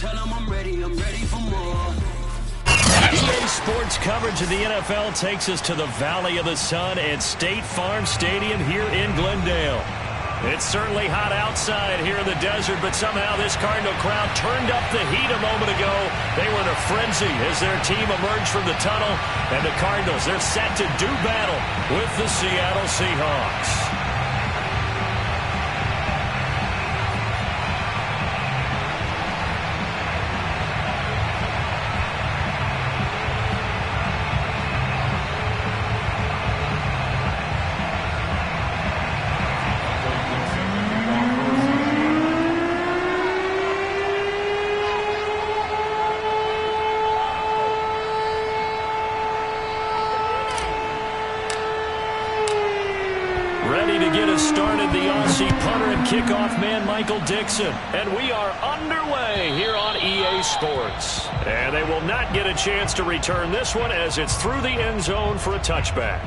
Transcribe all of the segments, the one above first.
tell them I'm ready for more. EA Sports coverage of the NFL takes us to the Valley of the Sun at State Farm Stadium here in Glendale. It's certainly hot outside here in the desert, but somehow this Cardinal crowd turned up the heat a moment ago. They were in a frenzy as their team emerged from the tunnel, and the Cardinals, they're set to do battle with the Seattle Seahawks. Ready to get us started, the Aussie punter and kickoff man, Michael Dixon. And we are underway here on EA Sports. And they will not get a chance to return this one as it's through the end zone for a touchback.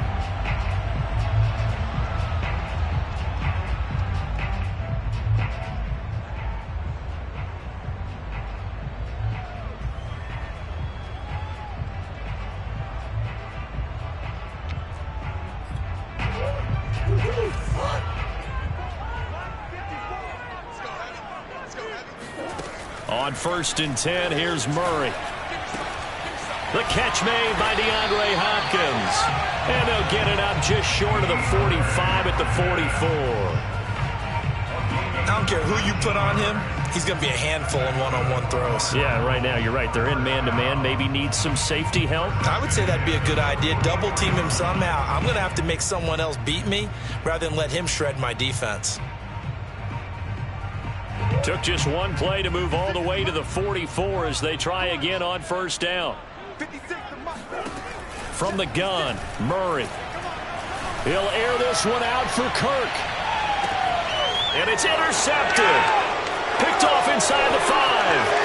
On 1st and 10, here's Murray. The catch made by DeAndre Hopkins. And they'll get it up just short of the 45 at the 44. I don't care who you put on him. He's going to be a handful in one-on-one throws. Yeah, right now, you're right. They're in man-to-man. Maybe need some safety help. I would say that'd be a good idea. Double team him somehow. I'm going to have to make someone else beat me rather than let him shred my defense. Took just one play to move all the way to the 44 as they try again on 1st down. From the gun, Murray. He'll air this one out for Kirk. And it's intercepted. Picked off inside the 5.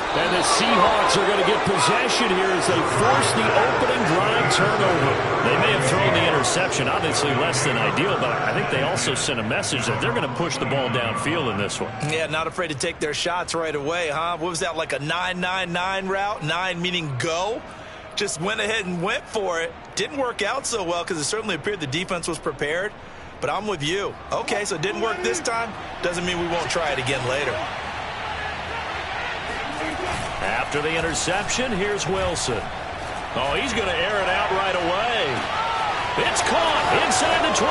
And the Seahawks are going to get possession here as they force the opening drive turnover. They may have thrown the interception, obviously less than ideal, but I think they also sent a message that they're going to push the ball downfield in this one. Yeah, not afraid to take their shots right away, huh? What was that, like a 9-9-9 route? 9 meaning go? Just went ahead and went for it. Didn't work out so well because it certainly appeared the defense was prepared. But I'm with you. Okay, so it didn't work this time. Doesn't mean we won't try it again later. After the interception, here's Wilson. Oh, he's going to air it out right away. It's caught inside the 25.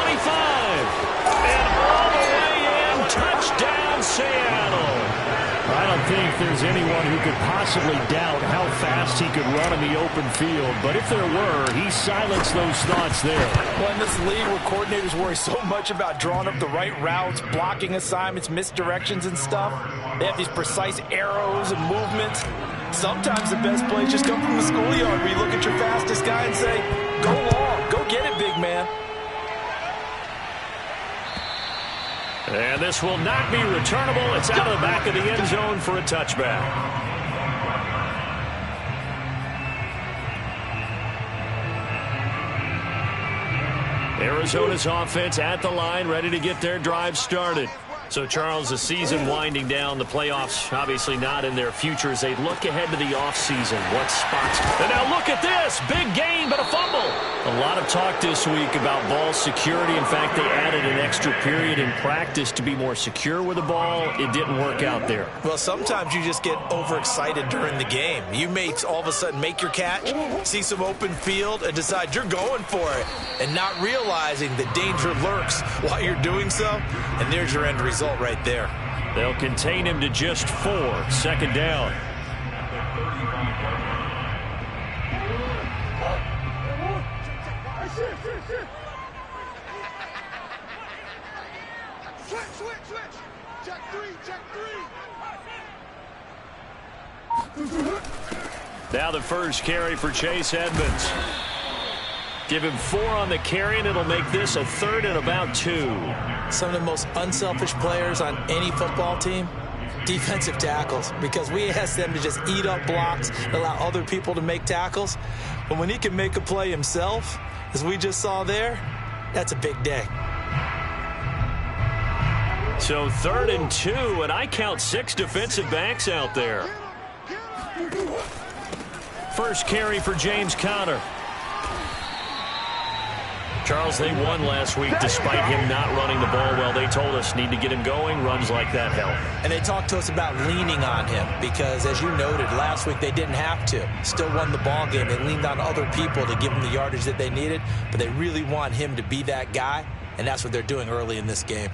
And all the way in, touchdown Seattle. I don't think there's anyone who could possibly doubt how fast he could run in the open field. But if there were, he silenced those thoughts there. Well, in this league where coordinators worry so much about drawing up the right routes, blocking assignments, misdirections and stuff, they have these precise arrows and movements. Sometimes the best plays just come from the schoolyard where you look at your fastest guy and say, go long, go get it, big man. And this will not be returnable. It's out of the back of the end zone for a touchback. Arizona's offense at the line, ready to get their drive started. So, Charles, the season winding down, the playoffs obviously not in their future as they look ahead to the offseason. What spots? And now look at this. Big gain, but a fumble. A lot of talk this week about ball security. In fact, they added an extra period in practice to be more secure with the ball. It didn't work out there. Well, sometimes you just get overexcited during the game. You may all of a sudden make your catch, see some open field, and decide you're going for it, and not realizing the danger lurks while you're doing so. And there's your end result right there. They'll contain him to just 4. 2nd down. Switch. Check 3. Now the first carry for Chase Edmonds. Give him 4 on the carry, and it'll make this a 3rd and about 2. Some of the most unselfish players on any football team, defensive tackles, because we ask them to just eat up blocks and allow other people to make tackles. But when he can make a play himself, as we just saw there, that's a big day. So 3rd and 2, and I count 6 defensive backs out there. First carry for James Conner. Charles, they won last week despite him not running the ball well. They told us need to get him going. Runs like that help. And they talked to us about leaning on him because, as you noted, last week they didn't have to. Still won the ball game. They leaned on other people to give them the yardage that they needed, but they really want him to be that guy, and that's what they're doing early in this game.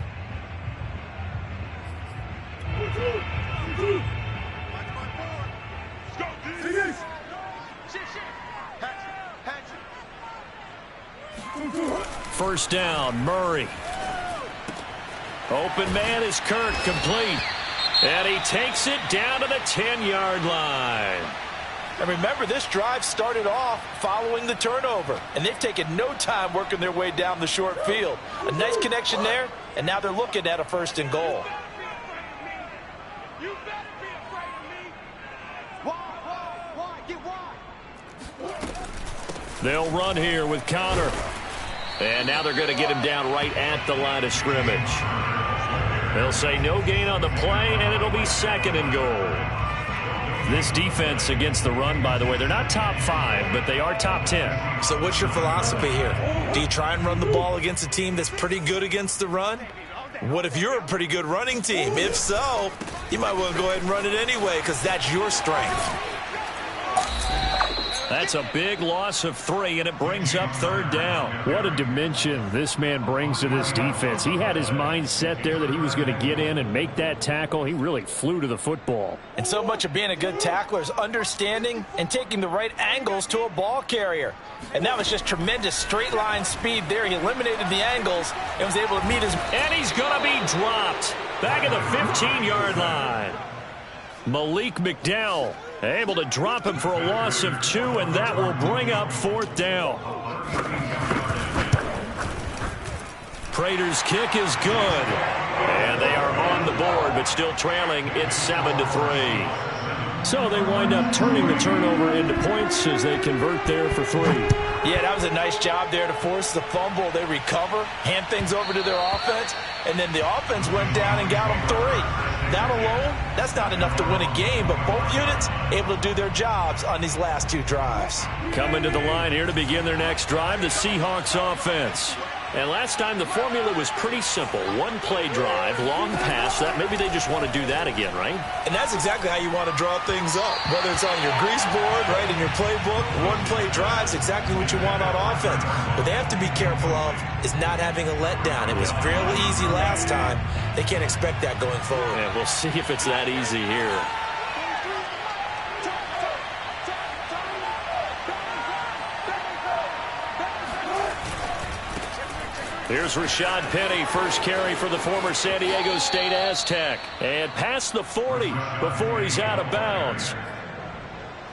First down, Murray. Open man is Kirk, complete. And he takes it down to the 10-yard line. And remember, this drive started off following the turnover, and they've taken no time working their way down the short field. A nice connection there, and now they're looking at a 1st and goal. You better be afraid of me. Why? Get wide. They'll run here with Conner. And now they're going to get him down right at the line of scrimmage. They'll say no gain on the play, and it'll be 2nd and goal. This defense against the run, by the way, they're not top 5, but they are top 10. So what's your philosophy here? Do you try and run the ball against a team that's pretty good against the run? What if you're a pretty good running team? If so, you might want to go ahead and run it anyway because that's your strength. That's a big loss of 3, and it brings up 3rd down. What a dimension this man brings to this defense. He had his mind set there that he was going to get in and make that tackle. He really flew to the football. And so much of being a good tackler is understanding and taking the right angles to a ball carrier. And that was just tremendous straight line speed there. He eliminated the angles and was able to meet his... And he's going to be dropped back at the 15-yard line. Malik McDowell able to drop him for a loss of 2, and that will bring up 4th down. Prater's kick is good. And they are on the board, but still trailing. It's 7-3. So they wind up turning the turnover into points as they convert there for 3. Yeah, that was a nice job there to force the fumble. They recover, hand things over to their offense, and then the offense went down and got them 3. That alone, that's not enough to win a game, but both units able to do their jobs on these last 2 drives. Coming to the line here to begin their next drive, the Seahawks offense. And last time the formula was pretty simple. 1-play drive, long pass. That maybe they just want to do that again, right? And that's exactly how you want to draw things up. Whether it's on your grease board, right, in your playbook, 1-play drives, exactly what you want on offense. What they have to be careful of is not having a letdown. It was fairly easy last time. They can't expect that going forward. Yeah, we'll see if it's that easy here. Here's Rashad Penny, first carry for the former San Diego State Aztec. And past the 40 before he's out of bounds.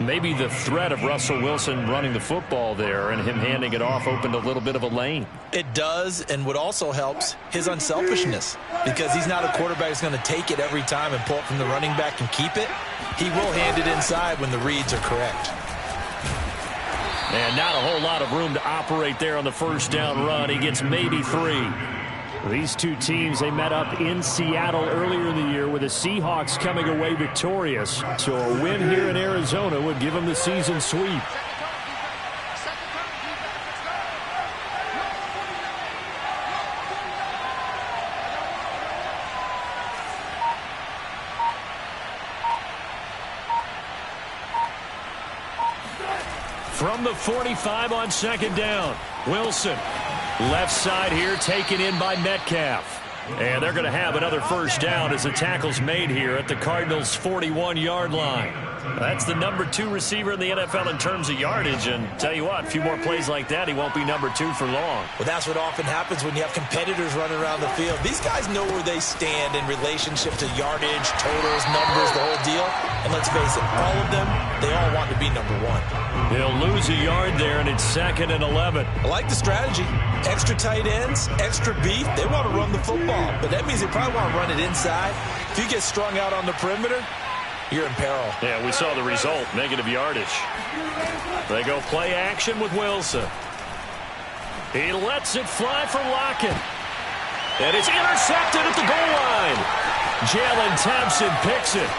Maybe the threat of Russell Wilson running the football there and him handing it off opened a little bit of a lane. It does, and what also helps, his unselfishness. Because he's not a quarterback who's going to take it every time and pull it from the running back and keep it. He will hand it inside when the reads are correct. And not a whole lot of room to operate there on the first down run. He gets maybe 3. These 2 teams, they met up in Seattle earlier in the year with the Seahawks coming away victorious. So a win here in Arizona would give them the season sweep. From the 45 on 2nd down, Wilson. Left side here taken in by Metcalf. And they're going to have another first down as the tackle's made here at the Cardinals' 41-yard line. That's the number 2 receiver in the NFL in terms of yardage. And tell you what, a few more plays like that, he won't be number 2 for long. Well, that's what often happens when you have competitors running around the field. These guys know where they stand in relationship to yardage, totals, numbers, the whole deal. And let's face it, all of them, they all want to be number 1. He'll lose a yard there, and it's 2nd and 11. I like the strategy. Extra tight ends, extra beef. They want to run the football, but that means they probably want to run it inside. If you get strung out on the perimeter, you're in peril. Yeah, we saw the result, negative yardage. They go play action with Wilson. He lets it fly for Lockett. And it's intercepted at the goal line. Jalen Thompson picks it.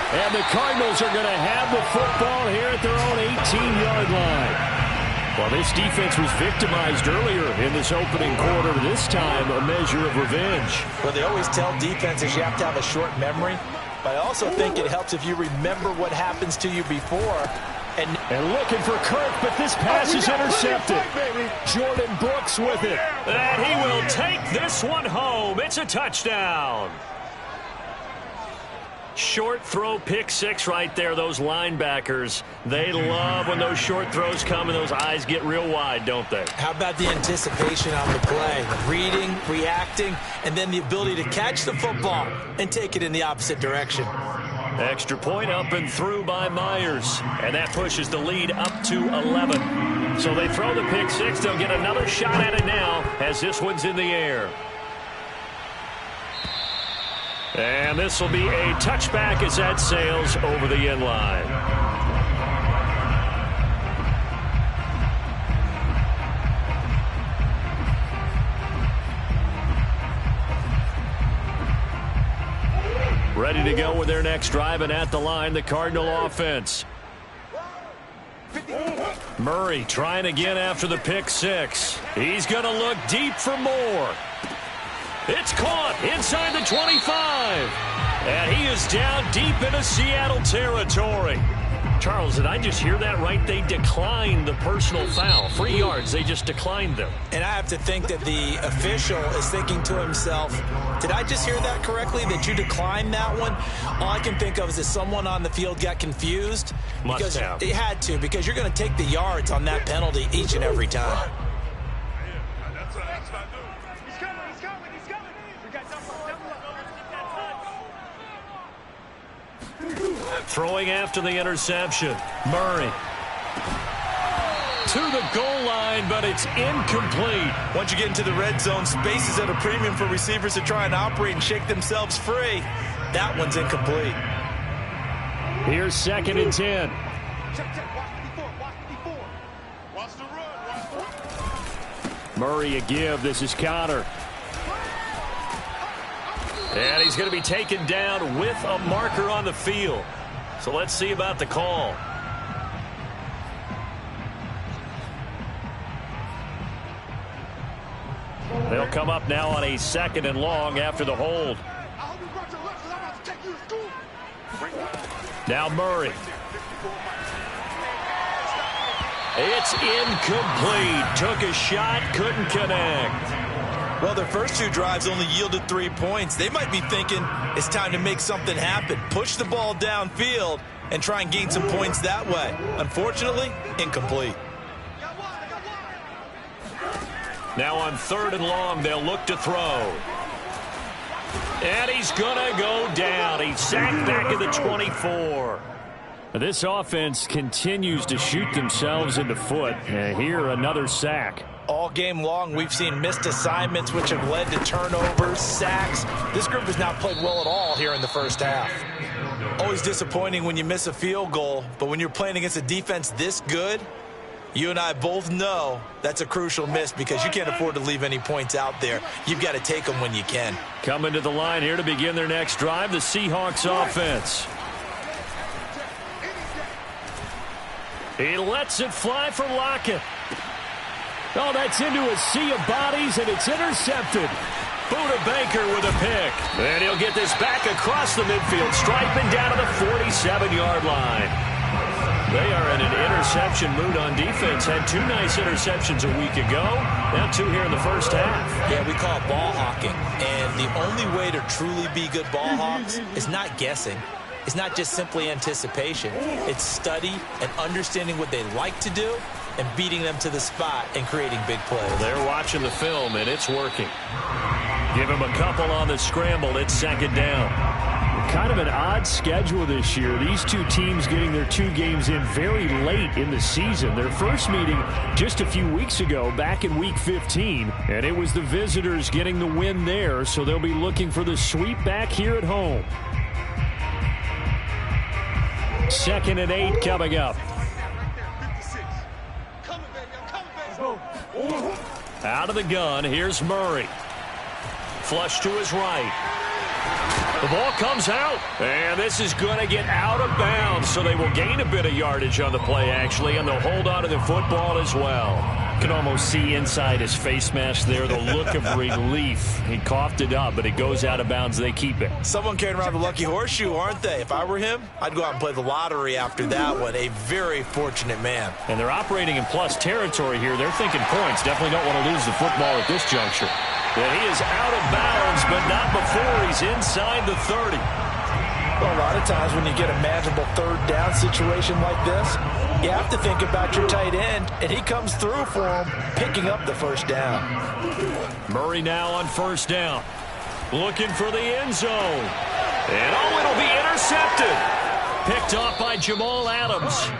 And the Cardinals are going to have the football here at their own 18-yard line. Well, this defense was victimized earlier in this opening quarter. This time, a measure of revenge. Well, they always tell defenses you have to have a short memory. But I also think it helps if you remember what happens to you before. And looking for Kirk, but this pass is intercepted. Jordan Brooks with it. And he will take this one home. It's a touchdown. Short throw, pick six right there. Those linebackers, they love when those short throws come and those eyes get real wide, don't they? How about the anticipation on the play? Reading, reacting, and then the ability to catch the football and take it in the opposite direction. Extra point up and through by Myers. And that pushes the lead up to 11. So they throw the pick six. They'll get another shot at it now as this one's in the air. And this will be a touchback as that sails over the end line. Ready to go with their next drive, and at the line, the Cardinal offense. Murray trying again after the pick six. He's going to look deep for more. It's caught inside the 25. And he is down deep into Seattle territory. Charles, did I just hear that right? They declined the personal foul. 3 yards, they just declined them. And I have to think that the official is thinking to himself, did I just hear that correctly, that you declined that one? All I can think of is that someone on the field got confused. Must have. It had to, because you're going to take the yards on that penalty each and every time. Throwing after the interception. Murray. To the goal line, but it's incomplete. Once you get into the red zone, space is at a premium for receivers to try and operate and shake themselves free. That one's incomplete. Here's 2nd and 10. Murray a give. This is Connor. And he's going to be taken down with a marker on the field. So let's see about the call. They'll come up now on a 2nd and long after the hold. Now Murray. It's incomplete. Took a shot, couldn't connect. Well, their first 2 drives only yielded 3 points. They might be thinking it's time to make something happen. Push the ball downfield and try and gain some points that way. Unfortunately, incomplete. Now on 3rd and long, they'll look to throw. And he's going to go down. He's sacked back at the 24. This offense continues to shoot themselves in the foot. And here, another sack. All game long, we've seen missed assignments, which have led to turnovers, sacks. This group has not played well at all here in the first half. Always disappointing when you miss a field goal, but when you're playing against a defense this good, you and I both know that's a crucial miss because you can't afford to leave any points out there. You've got to take them when you can. Coming to the line here to begin their next drive, the Seahawks offense. He lets it fly for Lockett. Oh, that's into a sea of bodies, and it's intercepted. Buda Baker with a pick. And he'll get this back across the midfield, striping down to the 47-yard line. They are in an interception mood on defense. Had 2 nice interceptions a week ago. Now 2 here in the first half. Yeah, we call it ball hawking. And the only way to truly be good ball hawks is not guessing. It's not just simply anticipation. It's study and understanding what they like to do and beating them to the spot and creating big plays. They're watching the film, and it's working. Give him a couple on the scramble. It's 2nd down. Kind of an odd schedule this year. These 2 teams getting their 2 games in very late in the season. Their first meeting just a few weeks ago, back in Week 15. And it was the visitors getting the win there, so they'll be looking for the sweep back here at home. 2nd and 8 coming up. Out of the gun, here's Murray. Flush to his right. The ball comes out, and this is going to get out of bounds, so they will gain a bit of yardage on the play, actually, and they'll hold on to the football as well. You can almost see inside his face mask there the look of relief. He coughed it up, but it goes out of bounds. They keep it. Someone carrying around the lucky horseshoe, aren't they? If I were him, I'd go out and play the lottery after that one. A very fortunate man. And they're operating in plus territory here. They're thinking points. Definitely don't want to lose the football at this juncture. And he is out of bounds, but not before he's inside the 30. Well, a lot of times when you get a manageable third down situation like this, you have to think about your tight end, and he comes through for him, picking up the first down. Murray now on first down. Looking for the end zone. And, oh, it'll be intercepted. Picked off by Jamal Adams.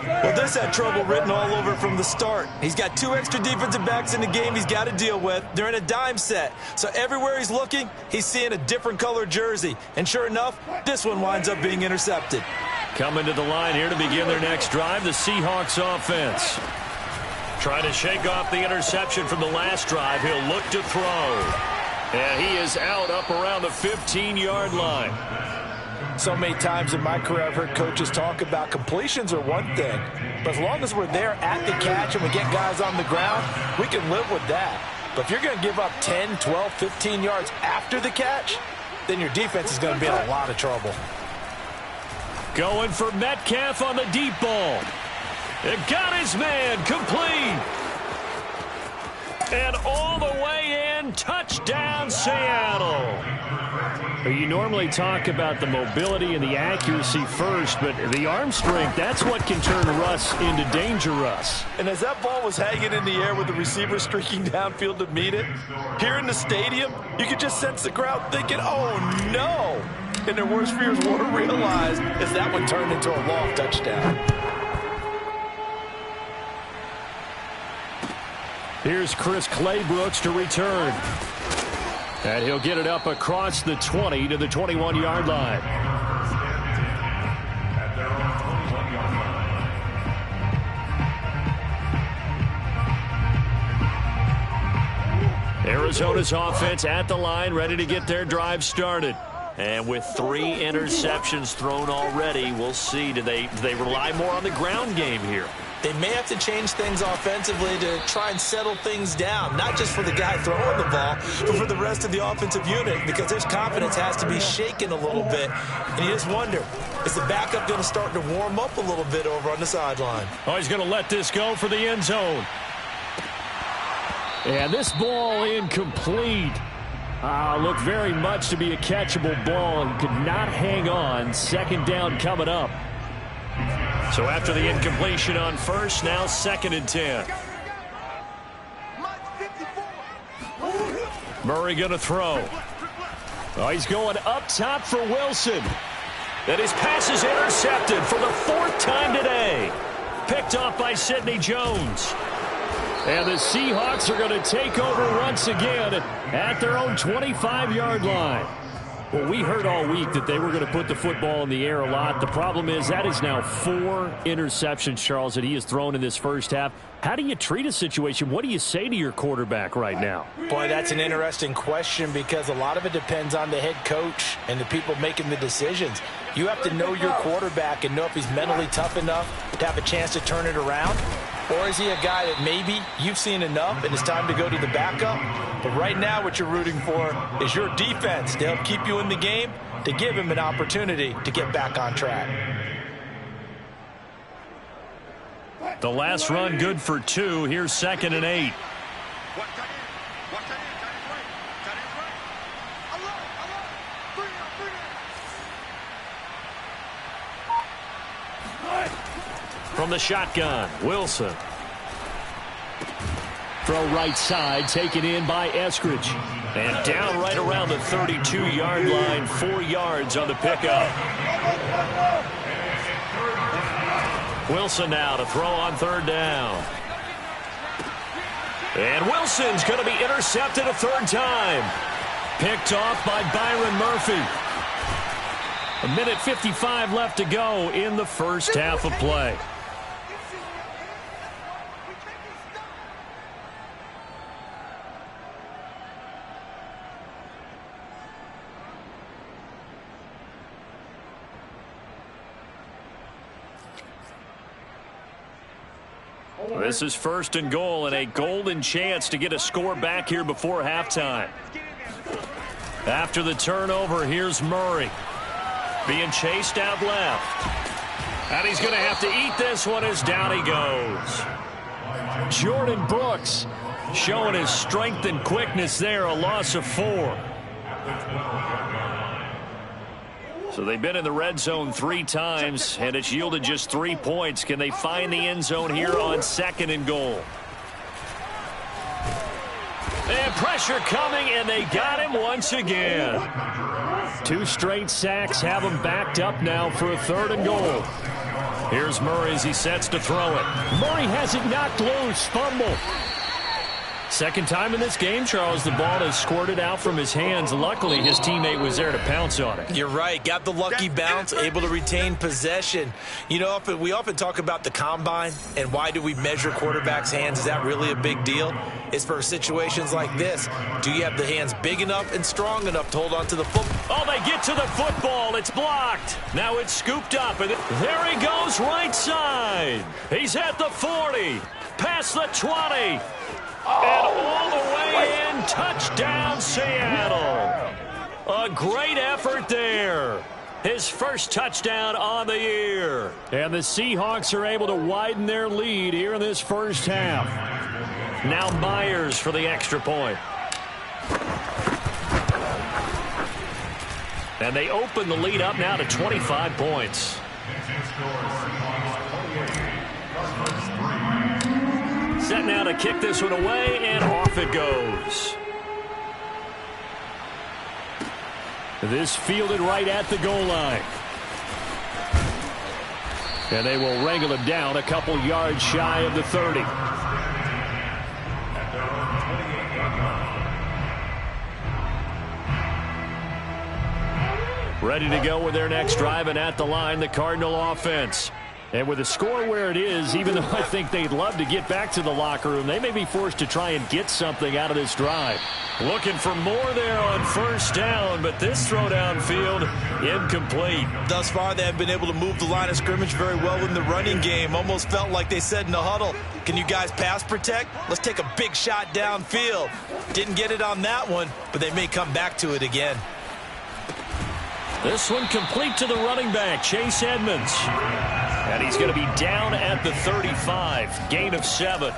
Well, this had trouble written all over from the start. He's got 2 extra defensive backs in the game he's got to deal with. They're in a dime set. So everywhere he's looking, he's seeing a different color jersey. And sure enough, this one winds up being intercepted. Coming to the line here to begin their next drive, the Seahawks offense. Trying to shake off the interception from the last drive. He'll look to throw. And he is out up around the 15-yard line. So many times in my career I've heard coaches talk about completions are one thing, but as long as we're there at the catch and we get guys on the ground, we can live with that. But if you're going to give up 10, 12, 15 yards after the catch, then your defense is going to be in a lot of trouble. Going for Metcalf on the deep ball. It got his man complete. And all the way in, touchdown Seattle. You normally talk about the mobility and the accuracy first, but the arm strength, that's what can turn Russ into danger Russ. And as that ball was hanging in the air with the receiver streaking downfield to meet it, here in the stadium, you could just sense the crowd thinking, oh, no. And their worst fears won't realize as that one turned into a long touchdown. Here's Chris Claybrooks to return. And he'll get it up across the 20 to the 21-yard line. Arizona's offense at the line, ready to get their drive started. And with 3 interceptions thrown already, we'll see. Do they rely more on the ground game here? They may have to change things offensively to try and settle things down, not just for the guy throwing the ball, but for the rest of the offensive unit, because his confidence has to be shaken a little bit. And you just wonder, is the backup going to start to warm up a little bit over on the sideline? Oh, he's going to let this go for the end zone. And this ball incomplete. Looked very much to be a catchable ball and could not hang on. Second down coming up. So after the incompletion on first, now 2nd and 10. Murray going to throw. Oh, he's going up top for Wilson. And his pass is intercepted for the 4th time today. Picked off by Sidney Jones. And the Seahawks are going to take over once again at their own 25-yard line. Well, we heard all week that they were going to put the football in the air a lot. The problem is that is now 4 interceptions, Charles, that he has thrown in this first half. How do you treat a situation? What do you say to your quarterback right now? Boy, that's an interesting question because a lot of it depends on the head coach and the people making the decisions. You have to know your quarterback and know if he's mentally tough enough to have a chance to turn it around. Or is he a guy that maybe you've seen enough and it's time to go to the backup? But right now what you're rooting for is your defense to help keep you in the game, to give him an opportunity to get back on track. The last run good for 2. Here's 2nd and 8. From the shotgun, Wilson. Throw right side, taken in by Eskridge. And down right around the 32-yard line, 4 yards on the pickup. Wilson now to throw on 3rd down. And Wilson's going to be intercepted a 3rd time. Picked off by Byron Murphy. 1:55 left to go in the first half of play. This is 1st and goal and a golden chance to get a score back here before halftime. After the turnover, here's Murray. Being chased out left. And he's going to have to eat this one as down he goes. Jordan Brooks showing his strength and quickness there, a loss of 4. So they've been in the red zone 3 times, and it's yielded just 3 points. Can they find the end zone here on 2nd and goal? And pressure coming, and they got him once again. 2 straight sacks have him backed up now for a 3rd and goal. Here's Murray as he sets to throw it. Murray has it knocked loose. Fumble. Second time in this game, Charles, the ball has squirted out from his hands. Luckily, his teammate was there to pounce on it. You're right. Got the lucky bounce, able to retain possession. You know, we often talk about the combine and why do we measure quarterbacks' hands. Is that really a big deal? It's for situations like this. Do you have the hands big enough and strong enough to hold on to the football? Oh, they get to the football. It's blocked. Now it's scooped up, and there he goes right side. He's at the 40, past the 20. And all the way in, touchdown Seattle. A great effort there. His first touchdown on the year. And the Seahawks are able to widen their lead here in this first half. Now Myers for the extra point. And they open the lead up now to 25 points. Set now to kick this one away, and off it goes. This fielded right at the goal line. And they will wrangle him down a couple yards shy of the 30. Ready to go with their next drive, and at the line, the Cardinal offense. And with the score where it is, even though I think they'd love to get back to the locker room, they may be forced to try and get something out of this drive. Looking for more there on 1st down, but this throw downfield incomplete. Thus far, they have been able to move the line of scrimmage very well in the running game. Almost felt like they said in the huddle, can you guys pass protect? Let's take a big shot downfield. Didn't get it on that one, but they may come back to it again. This one complete to the running back, Chase Edmonds. And he's going to be down at the 35, gain of 7.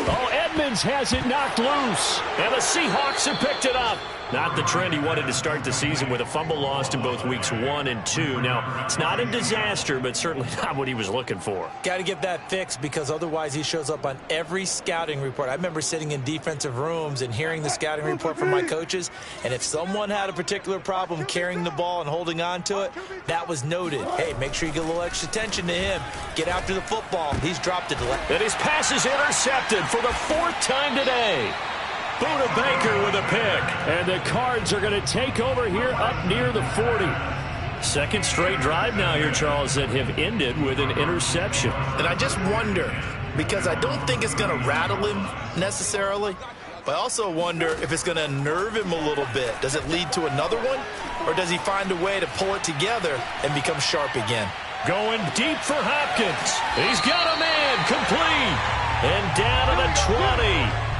Oh, Edmonds has it knocked loose. And the Seahawks have picked it up. Not the trend he wanted to start the season with, a fumble lost in both weeks 1 and 2. Now, it's not a disaster, but certainly not what he was looking for. Got to get that fixed because otherwise he shows up on every scouting report. I remember sitting in defensive rooms and hearing the scouting report from my coaches, and if someone had a particular problem carrying the ball and holding on to it, that was noted. Hey, make sure you get a little extra attention to him. Get after the football. He's dropped it. And his pass is intercepted for the 4th time today. Buda Baker with a pick. And the Cards are going to take over here up near the 40. Second straight drive now here, Charles, that have ended with an interception. And I just wonder, because I don't think it's going to rattle him necessarily, but I also wonder if it's going to unnerve him a little bit. Does it lead to another one? Or does he find a way to pull it together and become sharp again? Going deep for Hopkins. He's got a man complete. And down to the 20.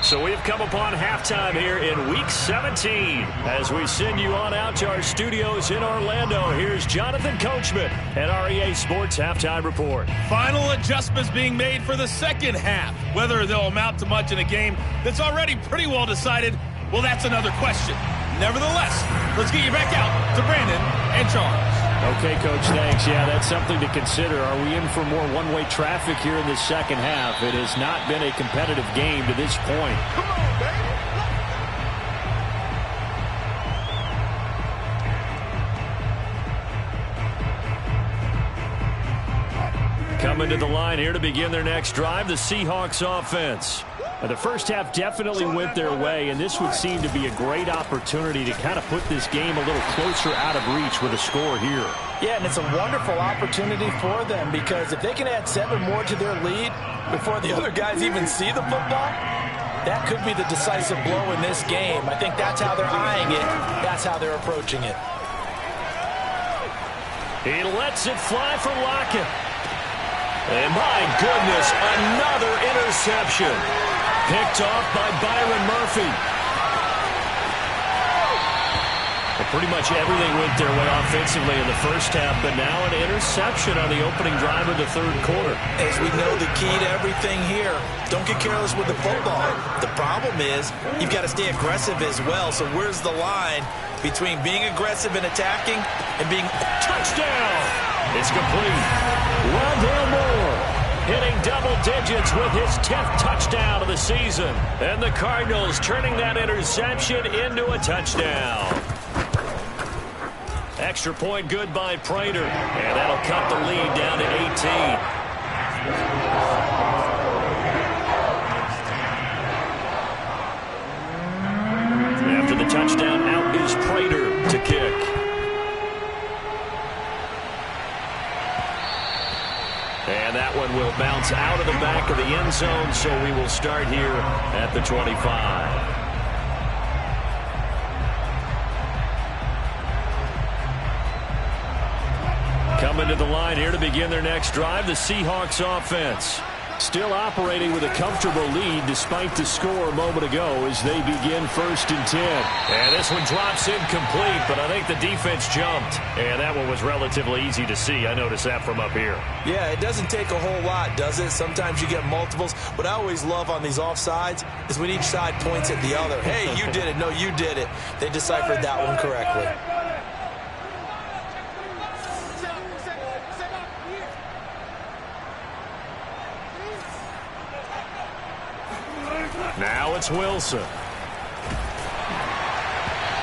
So we've come upon halftime here in Week 17. As we send you on out to our studios in Orlando, here's Jonathan Coachman at REA Sports Halftime Report. Final adjustments being made for the second half. Whether they'll amount to much in a game that's already pretty well decided, well, that's another question. Nevertheless, let's get you back out to Brandon and Charles. Okay, Coach, thanks. Yeah, that's something to consider. Are we in for more one-way traffic here in the second half? It has not been a competitive game to this point. Come on, baby. Coming to the line here to begin their next drive, the Seahawks offense. The first half definitely went their way, and this would seem to be a great opportunity to kind of put this game a little closer out of reach with a score here. Yeah, and it's a wonderful opportunity for them because if they can add 7 more to their lead before the other guys even see the football, that could be the decisive blow in this game. I think that's how they're eyeing it. That's how they're approaching it. He lets it fly for Lockett. And my goodness, another interception. Picked off by Byron Murphy. Well, pretty much everything went their way offensively in the first half, but now an interception on the opening drive of the third quarter. As we know, the key to everything here, don't get careless with the football. The problem is you've got to stay aggressive as well. So where's the line between being aggressive and attacking and being... Touchdown! It's complete. Rondale Moore hitting double digits with his 10th touchdown of the season. And the Cardinals turning that interception into a touchdown. Extra point good by Prater. And that'll cut the lead down to 18. After the touchdown, out is Prater to kick. And that one will bounce out of the back of the end zone, so we will start here at the 25. Coming to the line here to begin their next drive, the Seahawks offense. Still operating with a comfortable lead despite the score a moment ago as they begin 1st and 10. And this one drops incomplete, but I think the defense jumped. And that one was relatively easy to see. I noticed that from up here. Yeah, it doesn't take a whole lot, does it? Sometimes you get multiples. What I always love on these offsides is when each side points at the other. Hey, you did it. No, you did it. They deciphered that one correctly. Now it's Wilson.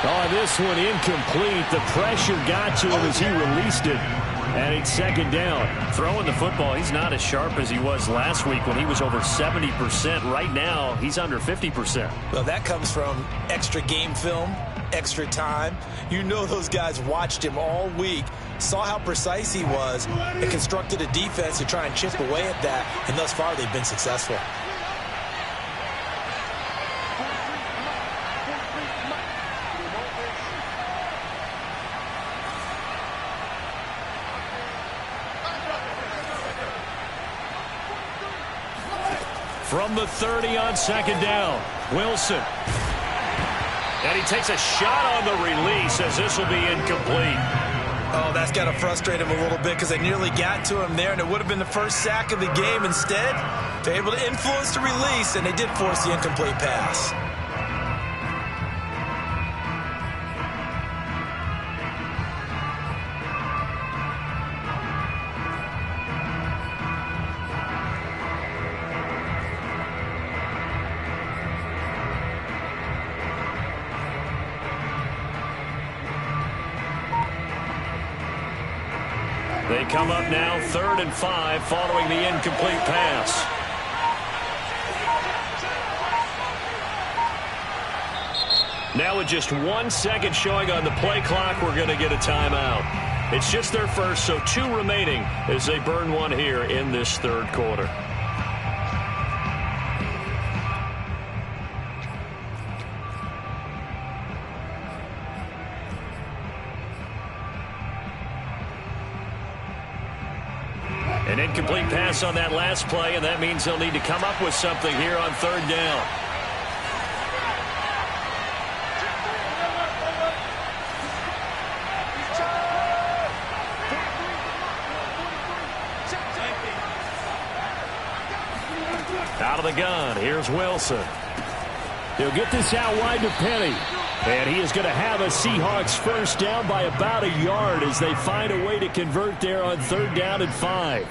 Oh, this one incomplete. The pressure got to him as he released it. And it's 2nd down. Throwing the football, he's not as sharp as he was last week when he was over 70%. Right now, he's under 50%. Well, that comes from extra game film, extra time. You know those guys watched him all week, saw how precise he was, and constructed a defense to try and chip away at that. And thus far, they've been successful. From the 30 on 2nd down, Wilson. And he takes a shot on the release as this will be incomplete. Oh, that's got to frustrate him a little bit because they nearly got to him there, and it would have been the first sack of the game. Instead, they're able to influence the release, and they did force the incomplete pass. They come up now 3rd and 5 following the incomplete pass. Now with just 1 second showing on the play clock, we're going to get a timeout. It's just their first, so 2 remaining as they burn one here in this 3rd quarter. An incomplete pass on that last play, and that means they'll need to come up with something here on 3rd down. Out of the gun, here's Wilson. He'll get this out wide to Penny. And he is going to have a Seahawks 1st down by about a yard as they find a way to convert there on 3rd down and 5.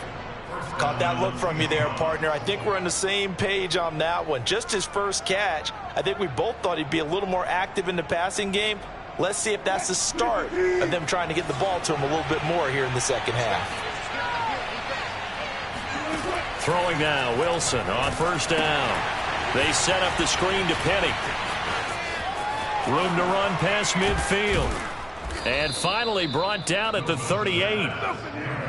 Caught that look from you there, partner. I think we're on the same page on that one. Just his first catch. I think we both thought he'd be a little more active in the passing game. Let's see if that's the start of them trying to get the ball to him a little bit more here in the 2nd half. Throwing now, Wilson on 1st down. They set up the screen to Penny. Room to run past midfield. And finally brought down at the 38.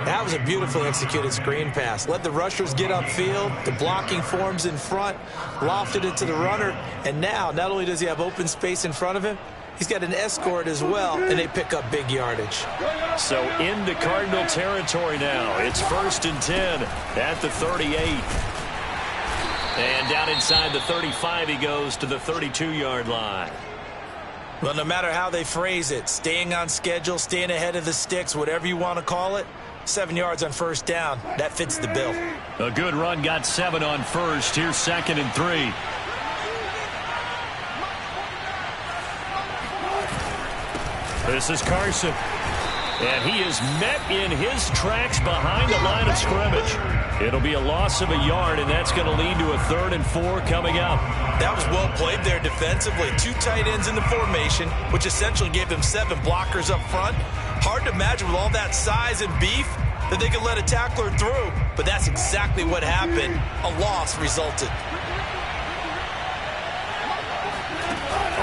That was a beautifully executed screen pass. Let the rushers get upfield. The blocking forms in front. Lofted it to the runner. And now, not only does he have open space in front of him, he's got an escort as well, and they pick up big yardage. So into Cardinal territory now. It's 1st and 10 at the 38. And down inside the 35, he goes to the 32-yard line. Well, no matter how they phrase it, staying on schedule, staying ahead of the sticks, whatever you want to call it, 7 yards on 1st down, that fits the bill. A good run got 7 on 1st. Here's 2nd and 3. This is Carson. And he is met in his tracks behind the line of scrimmage. It'll be a loss of a yard, and that's going to lead to a 3rd and 4 coming up. That was well played there defensively. 2 tight ends in the formation, which essentially gave them 7 blockers up front. Hard to imagine with all that size and beef that they could let a tackler through, but that's exactly what happened. A loss resulted.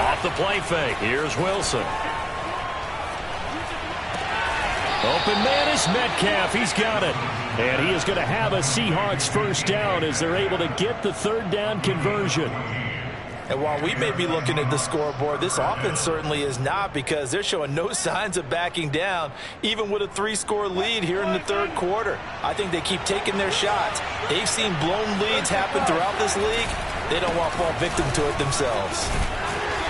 Off the play fake, here's Wilson. Open man is Metcalf. He's got it. And he is going to have a Seahawks 1st down as they're able to get the 3rd down conversion. And while we may be looking at the scoreboard, this offense certainly is not, because they're showing no signs of backing down, even with a 3-score lead here in the 3rd quarter. I think they keep taking their shots. They've seen blown leads happen throughout this league. They don't want to fall victim to it themselves.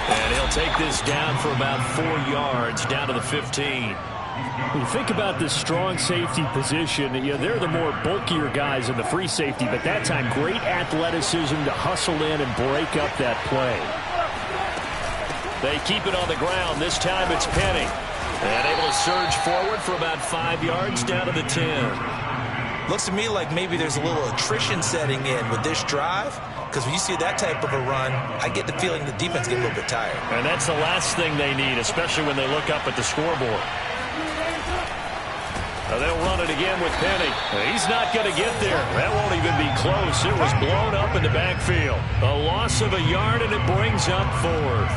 And he'll take this down for about 4 yards, down to the 15. When you think about this strong safety position, they're the more bulkier guys in the free safety, but that time great athleticism to hustle in and break up that play. They keep it on the ground. This time it's Penny. And able to surge forward for about 5 yards down to the 10. Looks to me like maybe there's a little attrition setting in with this drive, because when you see that type of a run, I get the feeling the defense gets a little bit tired. And that's the last thing they need, especially when they look up at the scoreboard. They'll run it again with Penny. He's not going to get there. That won't even be close. It was blown up in the backfield. A loss of a yard, and it brings up 4th.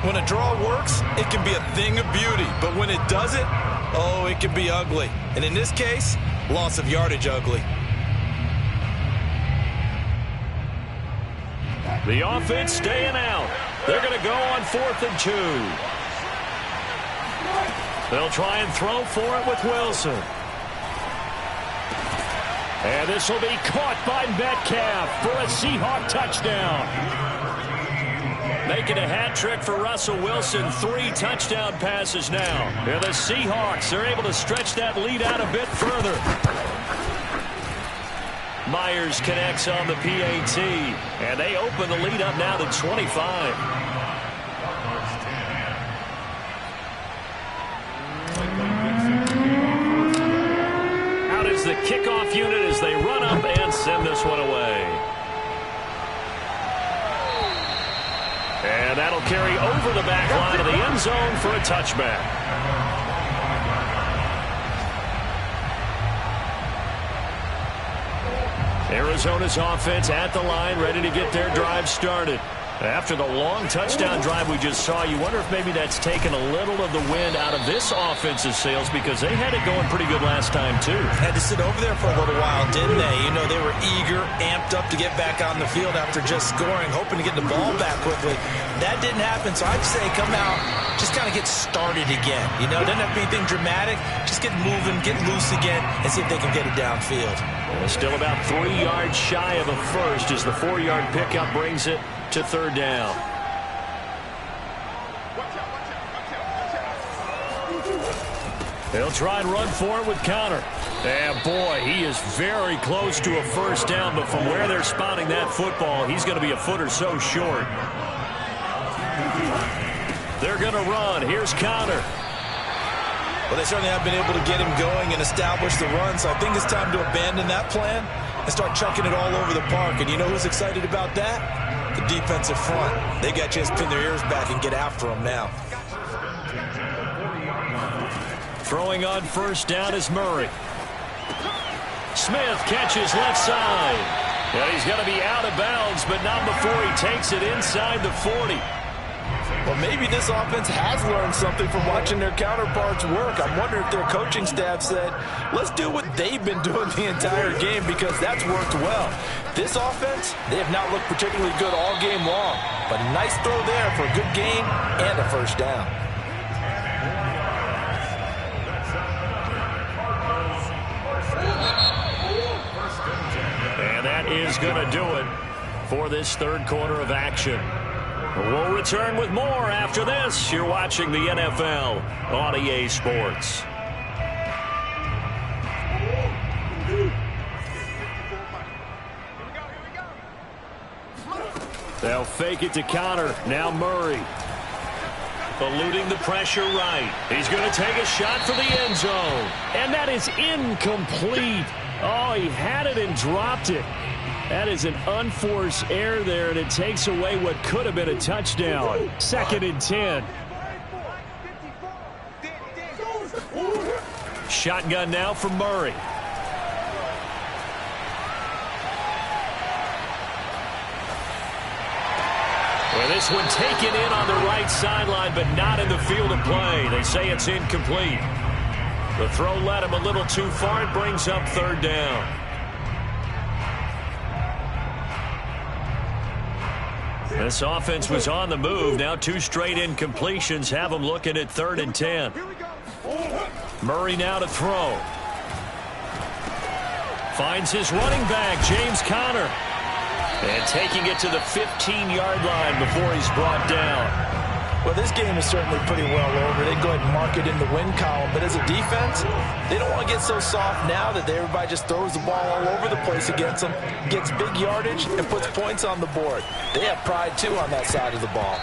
When a draw works, it can be a thing of beauty. But when it doesn't, oh, it can be ugly. And in this case, loss of yardage ugly. The offense staying out. They're going to go on 4th and 2. They'll try and throw for it with Wilson. And this will be caught by Metcalf for a Seahawk touchdown. Making a hat trick for Russell Wilson. 3 touchdown passes now. And the Seahawks are able to stretch that lead out a bit further. Myers connects on the PAT. And they open the lead up now to 25. The kickoff unit as they run up and send this one away. And that'll carry over the back line of the end zone for a touchback. Arizona's offense at the line, ready to get their drive started. After the long touchdown drive we just saw, you wonder if maybe that's taken a little of the wind out of this offense's sails, because they had it going pretty good last time, too. Had to sit over there for a little while, didn't they? You know, they were eager, amped up to get back on the field after just scoring, hoping to get the ball back quickly. That didn't happen, so I'd say come out, just kind of get started again. You know, doesn't have to be anything dramatic. Just get moving, get loose again, and see if they can get it downfield. Well, still about 3 yards shy of a first as the 4-yard pickup brings it to 3rd down. They'll try and run for it with Counter. And boy, he is very close to a 1st down, but from where they're spotting that football, he's going to be a foot or so short. They're going to run. Here's Counter. Well, they certainly have been able to get him going and establish the run, so I think it's time to abandon that plan and start chucking it all over the park. And you know who's excited about that? The defensive front. They got a chance to pin their ears back and get after him now. Throwing on 1st down is Murray. Smith catches left side. And he's going to be out of bounds, but not before he takes it inside the 40. Well, maybe this offense has learned something from watching their counterparts work. I'm wondering if their coaching staff said, let's do what they've been doing the entire game, because that's worked well. This offense, they have not looked particularly good all game long, but a nice throw there for a good gain and a first down. And that is going to do it for this third quarter of action. We'll return with more after this. You're watching the NFL on EA Sports. They'll fake it to Connor. Now Murray. Eluding the pressure right. He's going to take a shot for the end zone. And that is incomplete. Oh, he had it and dropped it. That is an unforced error there, and it takes away what could have been a touchdown. 2nd and 10. Shotgun now for Murray. Well, this one taken in on the right sideline, but not in the field of play. They say it's incomplete. The throw led him a little too far. It brings up 3rd down. This offense was on the move. Now 2 straight incompletions have them looking at 3rd and 10. Murray now to throw. Finds his running back, James Conner. And taking it to the 15-yard line before he's brought down. Well, this game is certainly pretty well over. They go ahead and mark it in the win column. But as a defense, they don't want to get so soft now that everybody just throws the ball all over the place against them, gets big yardage, and puts points on the board. They have pride, too, on that side of the ball.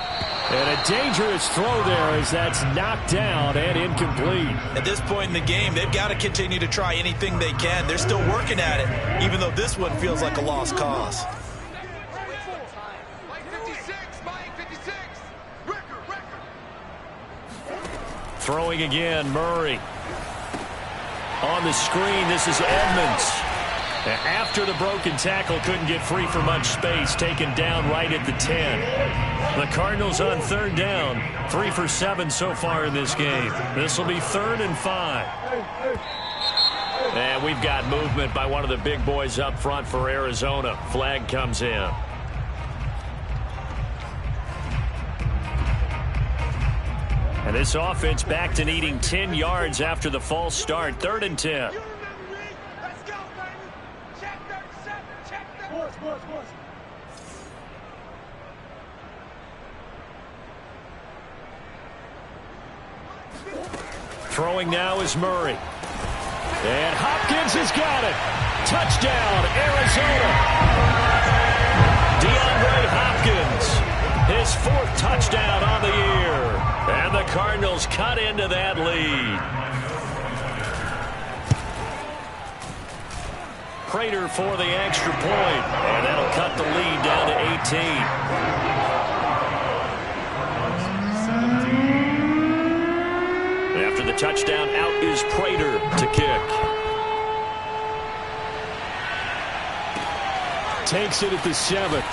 And a dangerous throw there as that's knocked down and incomplete. At this point in the game, they've got to continue to try anything they can. They're still working at it, even though this one feels like a lost cause. Throwing again, Murray. On the screen, this is Edmonds. After the broken tackle, couldn't get free for much space, taken down right at the 10. The Cardinals on 3rd down, 3 for 7 so far in this game. This will be 3rd and 5. And we've got movement by one of the big boys up front for Arizona. Flag comes in. And this offense back to needing 10 yards after the false start. 3rd and 10. Throwing now is Murray. And Hopkins has got it. Touchdown, Arizona. DeAndre Hopkins, his 4th touchdown on the year. And the Cardinals cut into that lead. Prater for the extra point. And that'll cut the lead down to 18. After the touchdown, out is Prater to kick. Takes it at the 7th.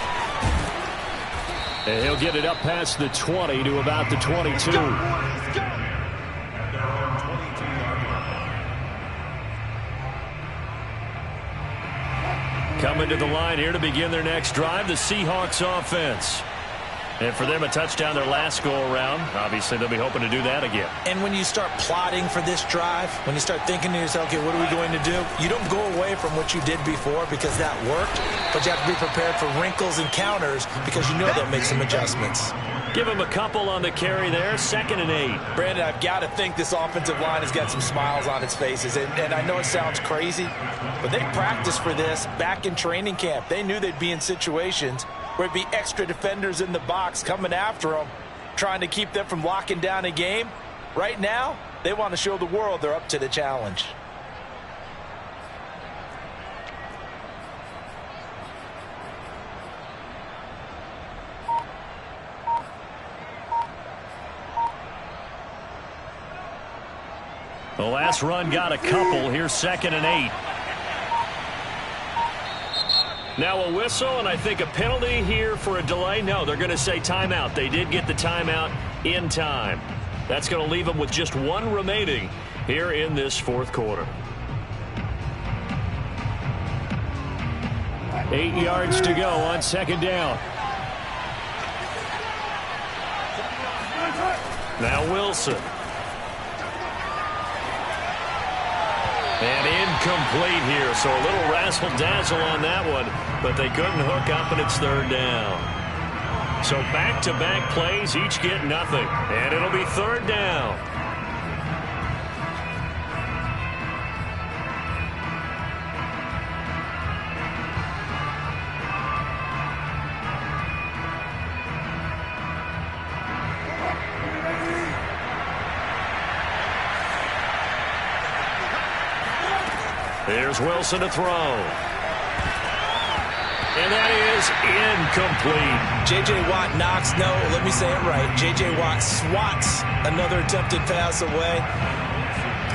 And he'll get it up past the 20 to about the 22. Coming to the line here to begin their next drive, the Seahawks offense. And for them, a touchdown their last go-around. Obviously, they'll be hoping to do that again. And when you start plotting for this drive, when you start thinking to yourself, okay, what are we going to do? You don't go away from what you did before because that worked, but you have to be prepared for wrinkles and counters because you know they'll make some adjustments. Give him a couple on the carry there, 2nd and 8. Brandon, I've got to think this offensive line has got some smiles on its faces. And I know it sounds crazy, but they practiced for this back in training camp. They knew they'd be in situations where it'd be extra defenders in the box coming after them, trying to keep them from locking down a game. Right now, they want to show the world they're up to the challenge. The last run got a couple. Here's 2nd and 8. Now a whistle, and I think a penalty here for a delay. No, they're going to say timeout. They did get the timeout in time. That's going to leave them with just one remaining here in this fourth quarter. 8 yards to go on second down. Now Wilson. And incomplete here, so a little razzle-dazzle on that one, but they couldn't hook up, and it's third down. So back-to-back plays, each get nothing, and it'll be third down. Here's Wilson to throw. And that is incomplete. J.J. Watt knocks, no, let me say it right. J.J. Watt swats another attempted pass away.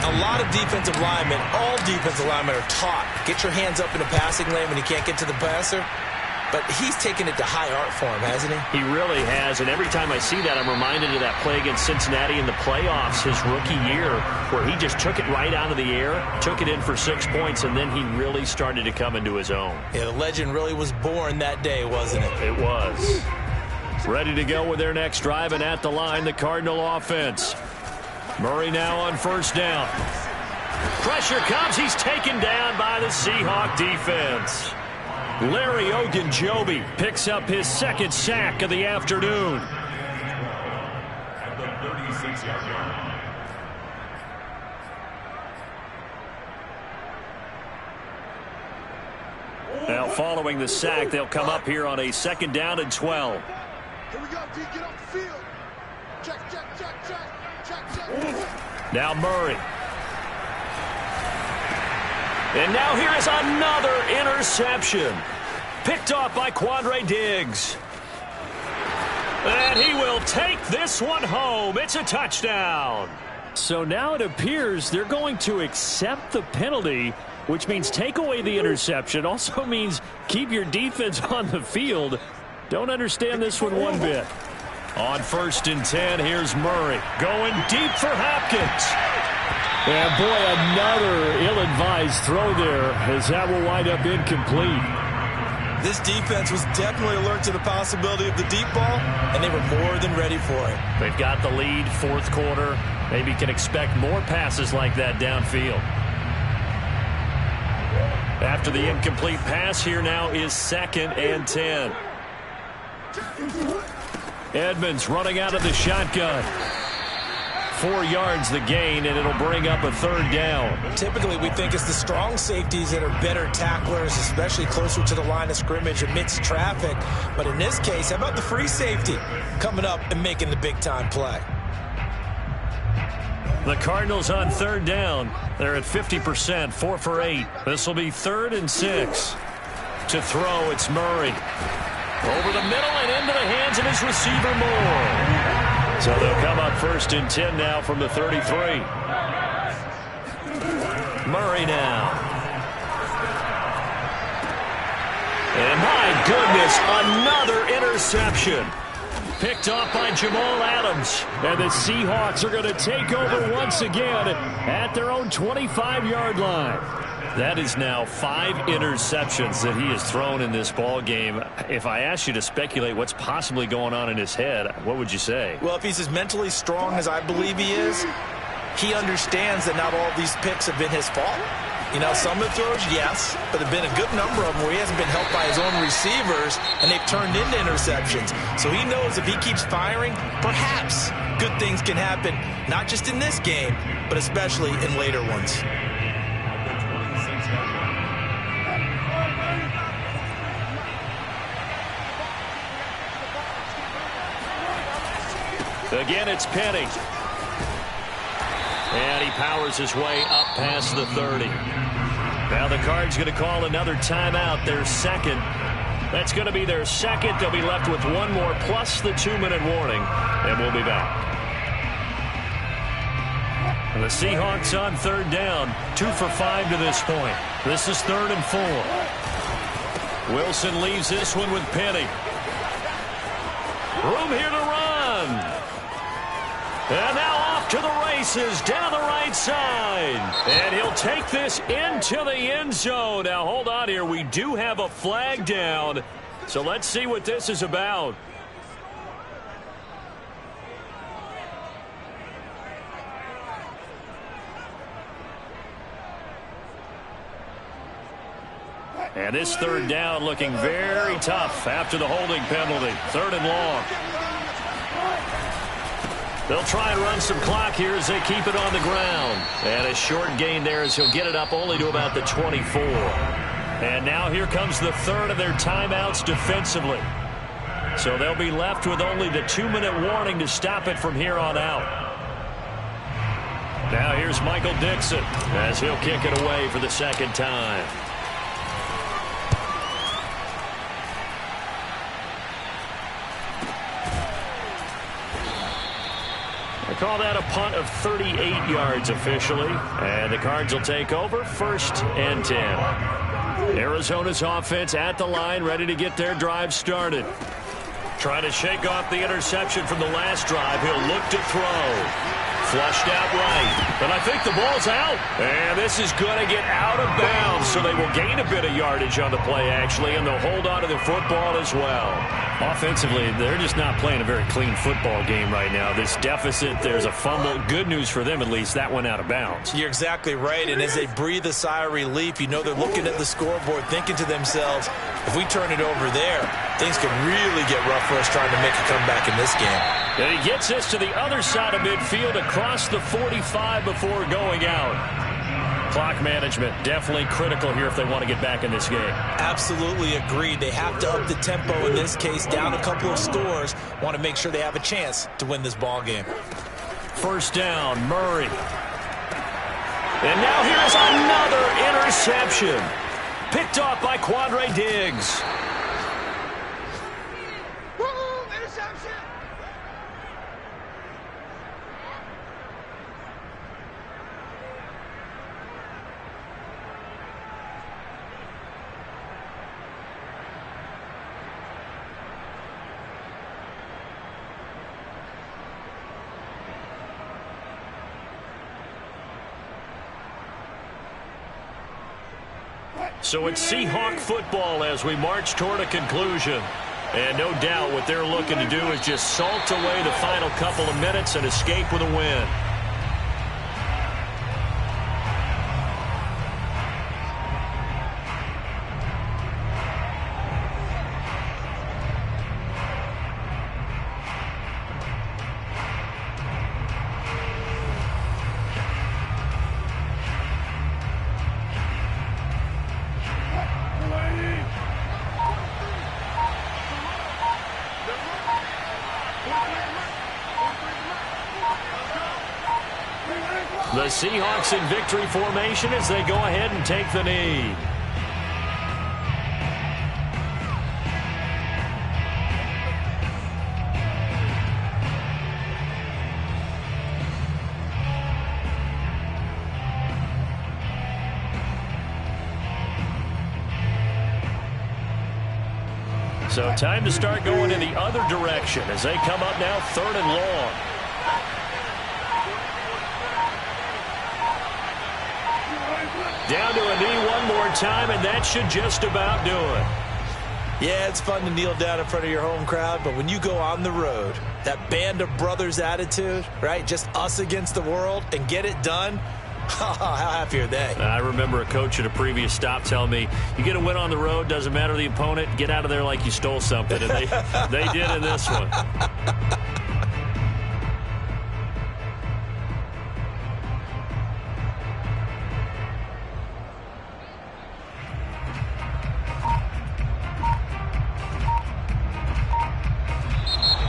A lot of defensive linemen, all defensive linemen are taught, get your hands up in the passing lane when you can't get to the passer. But he's taken it to high art for him, hasn't he? He really has, and every time I see that, I'm reminded of that play against Cincinnati in the playoffs his rookie year, where he just took it right out of the air, took it in for 6 points, and then he really started to come into his own. Yeah, the legend really was born that day, wasn't it? It was. Ready to go with their next drive, and at the line, the Cardinal offense. Murray now on first down. Pressure comes. He's taken down by the Seahawk defense. Larry Ogunjobi picks up his second sack of the afternoon. Now following the sack, they'll come up here on a second down and 12. Here we go, D, get off the field. Check. Now Murray. And now here is another interception. Picked off by Quandre Diggs. And he will take this one home. It's a touchdown. So now it appears they're going to accept the penalty, which means take away the interception. Also means keep your defense on the field. Don't understand this one bit. On first and 10, here's Murray going deep for Hopkins. And boy, another ill-advised throw there, as that will wind up incomplete. This defense was definitely alert to the possibility of the deep ball, and they were more than ready for it. They've got the lead, fourth quarter. Maybe can expect more passes like that downfield. After the incomplete pass, here now is second and 10. Edmonds running out of the shotgun. 4 yards the gain, and it'll bring up a third down. Typically, we think it's the strong safeties that are better tacklers, especially closer to the line of scrimmage amidst traffic. But in this case, how about the free safety coming up and making the big-time play? The Cardinals on third down. They're at 50%, 4 for 8. This will be 3rd and 6. To throw, it's Murray. Over the middle and into the hands of his receiver, Moore. So they'll come up first and 10 now from the 33. Murray now. And my goodness, another interception. Picked off by Jamal Adams. And the Seahawks are going to take over once again at their own 25-yard line. That is now 5 interceptions that he has thrown in this ball game. If I asked you to speculate what's possibly going on in his head, what would you say? Well, if he's as mentally strong as I believe he is, he understands that not all these picks have been his fault. You know, some of the throws, yes, but there have been a good number of them where he hasn't been helped by his own receivers, and they've turned into interceptions. So he knows if he keeps firing, perhaps good things can happen, not just in this game, but especially in later ones. Again, it's Penny. And he powers his way up past the 30. Now the Cards going to call another timeout, their second. That's going to be their second. They'll be left with one more plus the 2-minute warning, and we'll be back. And the Seahawks on third down, 2 for 5 to this point. This is 3rd and 4. Wilson leaves this one with Penny. Room here to run. And now off to the races down the right side. And he'll take this into the end zone. Now hold on here. We do have a flag down. So let's see what this is about. And this third down looking very tough after the holding penalty. 3rd and long. They'll try and run some clock here as they keep it on the ground. And a short gain there as he'll get it up only to about the 24. And now here comes the 3rd of their timeouts defensively. So they'll be left with only the 2-minute warning to stop it from here on out. Now here's Michael Dixon as he'll kick it away for the 2nd time. Call that a punt of 38 yards officially. And the Cards will take over 1st and 10. Arizona's offense at the line, ready to get their drive started. Trying to shake off the interception from the last drive. He'll look to throw. Flushed out right. And I think the ball's out. And this is going to get out of bounds. So they will gain a bit of yardage on the play, actually. And they'll hold on to the football as well. Offensively, they're just not playing a very clean football game right now. This deficit, there's a fumble. Good news for them, at least. That went out of bounds. You're exactly right. And as they breathe a sigh of relief, you know they're looking at the scoreboard, thinking to themselves, if we turn it over there, things could really get rough for us trying to make a comeback in this game. And he gets this to the other side of midfield across the 45 before going out. Clock management definitely critical here if they want to get back in this game. Absolutely agreed. They have to up the tempo in this case, down a couple of scores. Want to make sure they have a chance to win this ball game. 1st down, Murray. And now here's another interception. Picked off by Quandre Diggs. Interception! So it's Seahawk football as we march toward a conclusion. And no doubt what they're looking to do is just salt away the final couple of minutes and escape with a win. The Seahawks in victory formation as they go ahead and take the knee. So time to start going in the other direction as they come up now 3rd and long. Down to a knee one more time, and that should just about do it. Yeah, it's fun to kneel down in front of your home crowd, but when you go on the road, that band of brothers attitude, right, just us against the world, and get it done, how happy are they? I remember a coach at a previous stop telling me, you get a win on the road, doesn't matter the opponent, get out of there like you stole something, and they did in this one.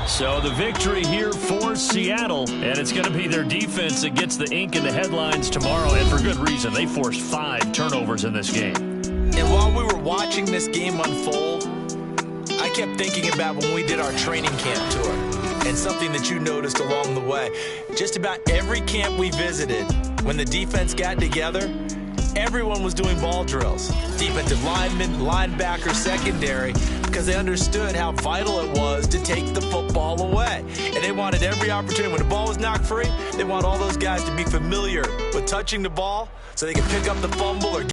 So the victory here for Seattle, and it's going to be their defense that gets the ink in the headlines tomorrow, and for good reason. They forced 5 turnovers in this game. And while we were watching this game unfold, I kept thinking about when we did our training camp tour, and something that you noticed along the way. Just about every camp we visited, when the defense got together, everyone was doing ball drills. Defensive linemen, linebackers, secondary, because they understood how vital it was to take the football away. And they wanted every opportunity. When the ball was knocked free, they want all those guys to be familiar with touching the ball so they can pick up the fumble or